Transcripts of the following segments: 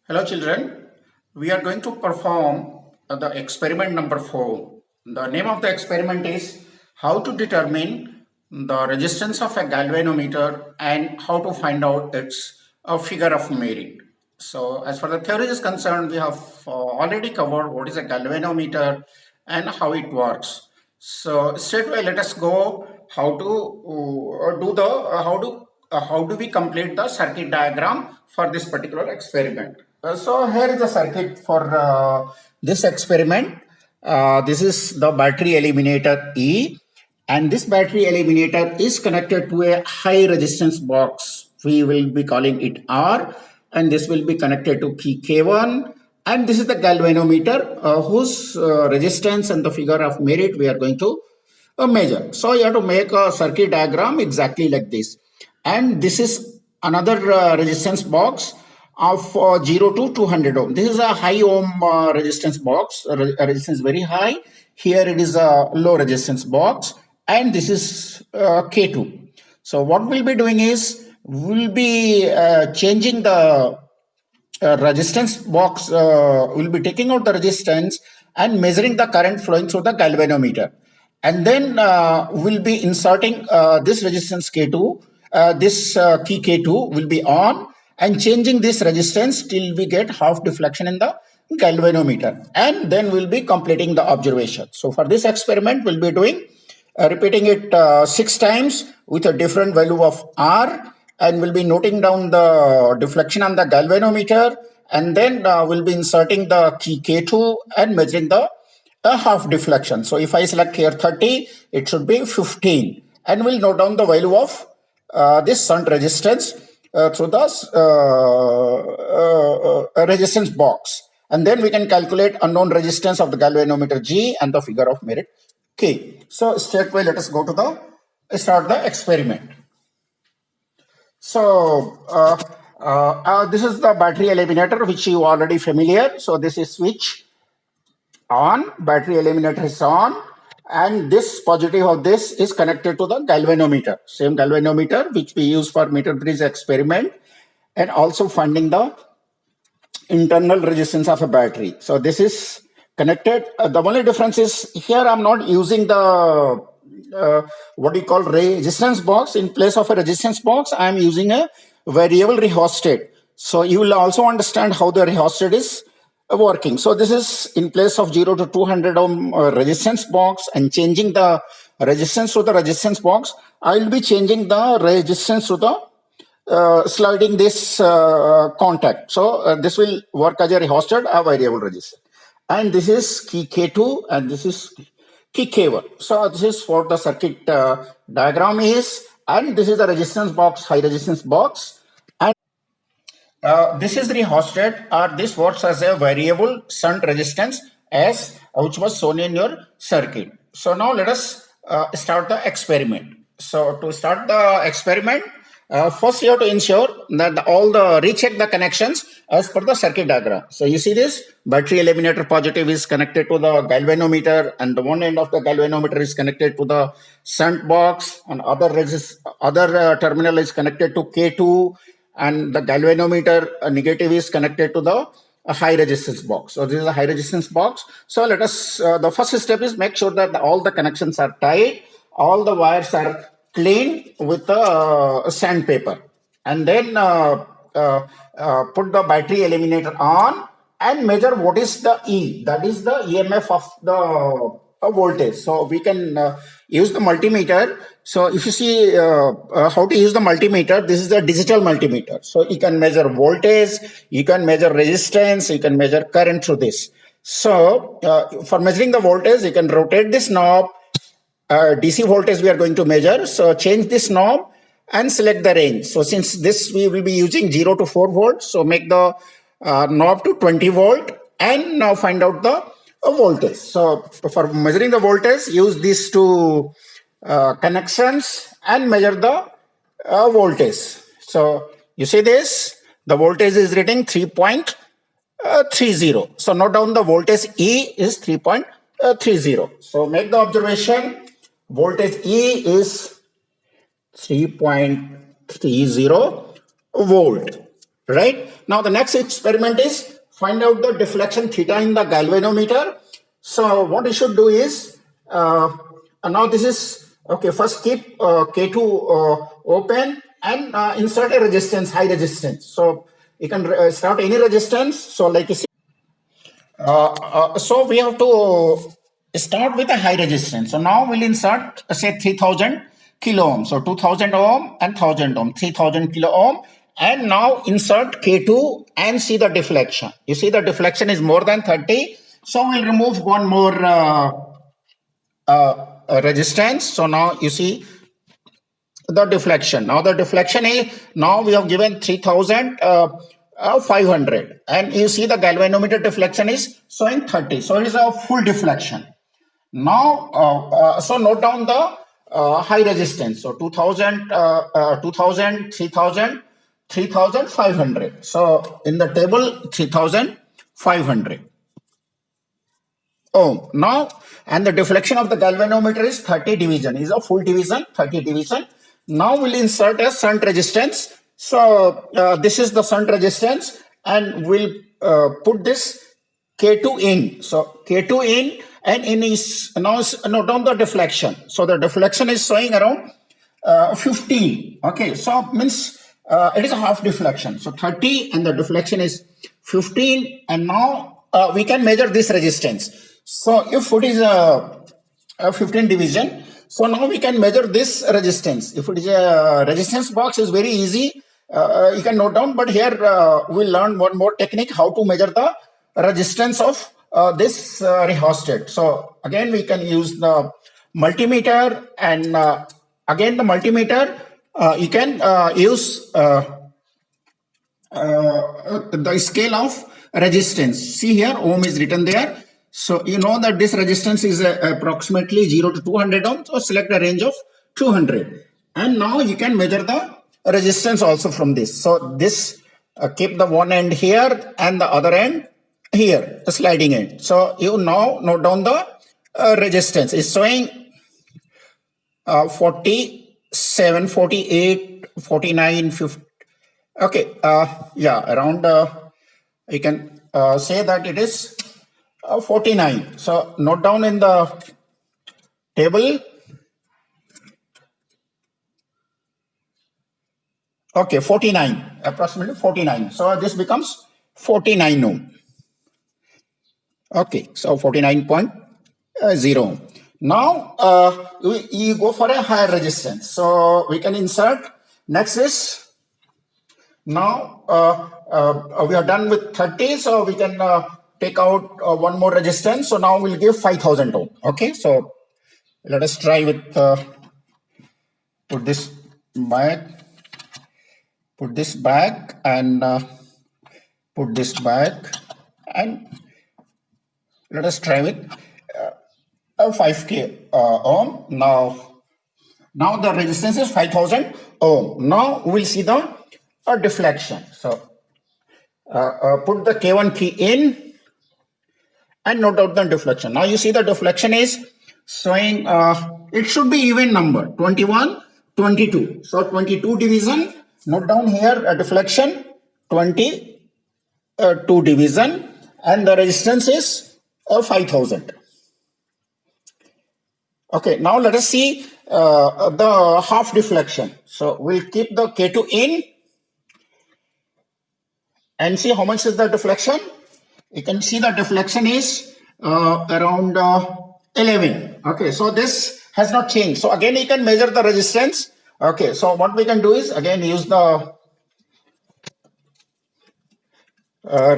Hello children, we are going to perform the experiment number 4. The name of the experiment is how to determine the resistance of a galvanometer and how to find out its figure of merit. So as far the theory is concerned, we have already covered what is a galvanometer and how it works. So straight away let us go how to do the how do we complete the circuit diagram for this particular experiment. So here is the circuit for this experiment. This is the battery eliminator E, and this battery eliminator is connected to a high resistance box. We will be calling it R, and this will be connected to key K1. And this is the galvanometer whose resistance and the figure of merit we are going to measure. So you have to make a circuit diagram exactly like this. And this is another resistance box of 0 to 200 ohm. This is a high ohm resistance box, resistance very high. Here it is a low resistance box, and this is K2. So what we'll be doing is we'll be changing the resistance box. We'll be taking out the resistance and measuring the current flowing through the galvanometer, and then we'll be inserting this resistance K2. This key K2 will be on and changing this resistance till we get half deflection in the galvanometer, and then we'll be completing the observation. So for this experiment we'll be doing repeating it 6 times with a different value of R, and we'll be noting down the deflection on the galvanometer, and then we'll be inserting the key K2 and measuring the half deflection. So if I select here 30, it should be 15, and we'll note down the value of this shunt resistance through the resistance box, and then we can calculate unknown resistance of the galvanometer G and the figure of merit K. So straightway let us go to the start the experiment. So this is the battery eliminator which you already familiar. So this is switch on, battery eliminator is on, and this positive of this is connected to the galvanometer, same galvanometer which we use for meter bridge experiment, and also finding the internal resistance of a battery. So this is connected. The only difference is here I'm not using the what you call resistance box. In place of a resistance box, I am using a variable rheostat. So you will also understand how the rheostat is working. So this is in place of 0 to 200 ohm resistance box, and changing the resistance to the resistance box, I will be changing the resistance to the sliding this contact. So this will work as a rheostat, a variable resistance. And this is key K2 and this is key K1. So this is what the circuit diagram is, and this is the resistance box, high resistance box. And this is the rheostat, or this works as a variable shunt resistance as which was shown in your circuit. So now let us start the experiment. So to start the experiment, first you have to ensure that all the recheck the connections as per the circuit diagram. So you see this battery eliminator positive is connected to the galvanometer, and the one end of the galvanometer is connected to the shunt box, and other terminal is connected to K2, and the galvanometer negative is connected to the high resistance box. So this is a high resistance box. So let us the first step is make sure that all the connections are tight, all the wires are clean with the sandpaper, and then put the battery eliminator on and measure what is the E, that is the EMF of the voltage. So we can use the multimeter. So if you see how to use the multimeter, this is a digital multimeter. So you can measure voltage, you can measure resistance, you can measure current through this. So for measuring the voltage, you can rotate this knob. DC voltage we are going to measure. So change this knob and select the range. So since this we will be using 0 to 4 volts, so make the knob to 20 volt, and now find out the voltage. So for measuring the voltage, use these two connections and measure the voltage. So you see this, the voltage is reading 3.30. So note down the voltage E is 3.30. So make the observation. Voltage E is 3.30 volt. right? Now the next experiment is find out the deflection theta in the galvanometer. So what you should do is, now this is, okay, first keep K2 open and insert a resistance, high resistance. So you can start any resistance. So like you see, so we have to start with a high resistance. So now we'll insert, say, 3000 kilo ohm. So 2000 ohm and 1000 ohm, 3000 kilo ohm. And now insert K2 and see the deflection. You see the deflection is more than 30. So we'll remove one more resistance. So now you see the deflection. Now the deflection is, now we have given 3500 and you see the galvanometer deflection is showing 30. So it is a full deflection. Now, so note down the high resistance. So 2000, 3000, 3500. So in the table 3500. Oh, now, and the deflection of the galvanometer is 30 division, is a full division, 30 division. Now we'll insert a shunt resistance. So this is the shunt resistance and we'll put this K2 in. So K2 in and in is, now note down the deflection. So the deflection is showing around 15. Okay, so means it is a half deflection. So 30 and the deflection is 15 and now we can measure this resistance. So if it is a 15 division, so now we can measure this resistance. If it is a resistance box, is very easy. You can note down, but here we'll learn one more technique how to measure the resistance of this rheostat. So again, we can use the multimeter and again the multimeter you can use the scale of resistance. See here, ohm is written there. So you know that this resistance is approximately 0 to 200 ohms. So select a range of 200. And now you can measure the resistance also from this. So this keep the one end here and the other end here, the sliding end. So you now note down the resistance. It's showing 47, 48, 49, 50. Okay, yeah, around you can say that it is 49. So note down in the table. Okay, 49, approximately 49. So this becomes 49 ohm. Okay, so 49.0. Now you go for a higher resistance. So we can insert. Next is, now we are done with 30. So we can take out one more resistance. So now we'll give 5000 ohm. Okay, so let us try with put this back and put this back and let us try with 5k ohm. Now the resistance is 5000 ohm. Now we'll see the deflection. So put the K1 key in and note out the deflection. Now you see the deflection is showing, it should be even number, 21, 22. So 22 division, note down here a deflection, 22 division, and the resistance is 5000. Okay, now let us see the half deflection. So we'll keep the K2 in and see how much is the deflection. You can see the deflection is around 11. Okay, so this has not changed. So again, you can measure the resistance. Okay, so what we can do is again use the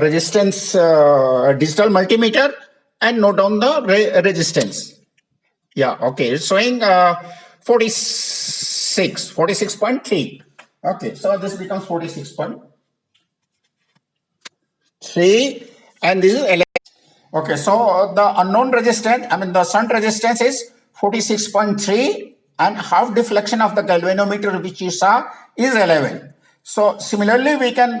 resistance digital multimeter and note down the resistance. Yeah, okay, it's showing 46.3. Okay, so this becomes 46.3 and this is 11. Okay, so the unknown resistance, I mean the shunt resistance is 46.3 and half deflection of the galvanometer which you saw is 11. So similarly, we can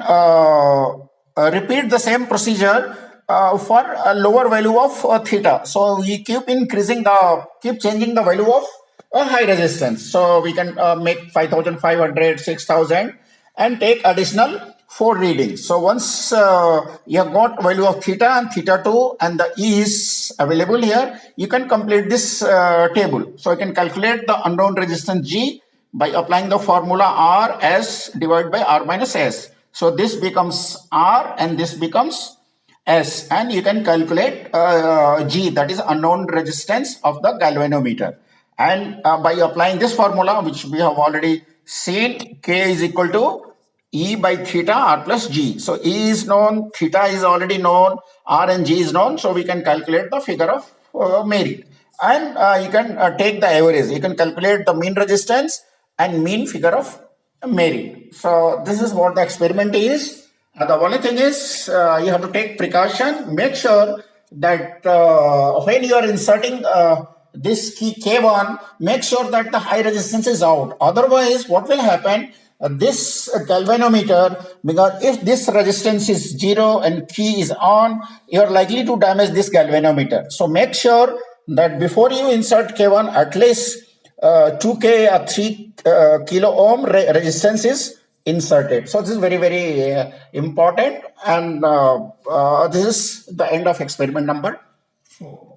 repeat the same procedure for a lower value of theta. So we keep changing the value of a high resistance. So we can make 5500, 6000 and take additional 4 readings. So once you have got value of theta and theta 2 and the E is available here, you can complete this table. So you can calculate the unknown resistance G by applying the formula R S divided by R minus S. So this becomes R and this becomes S, and you can calculate G, that is unknown resistance of the galvanometer. And by applying this formula, which we have already seen, K is equal to E by theta R plus G. So E is known, theta is already known, R and G is known. So we can calculate the figure of merit. And you can take the average. You can calculate the mean resistance and mean figure of merit. So this is what the experiment is. The only thing is you have to take precaution. Make sure that when you are inserting this key K1, make sure that the high resistance is out. Otherwise, what will happen? This galvanometer, because if this resistance is 0 and key is on, you are likely to damage this galvanometer. So make sure that before you insert K1, at least 2K or 3 kilo ohm resistance is inserted. So this is very, very important. And this is the end of experiment number 4.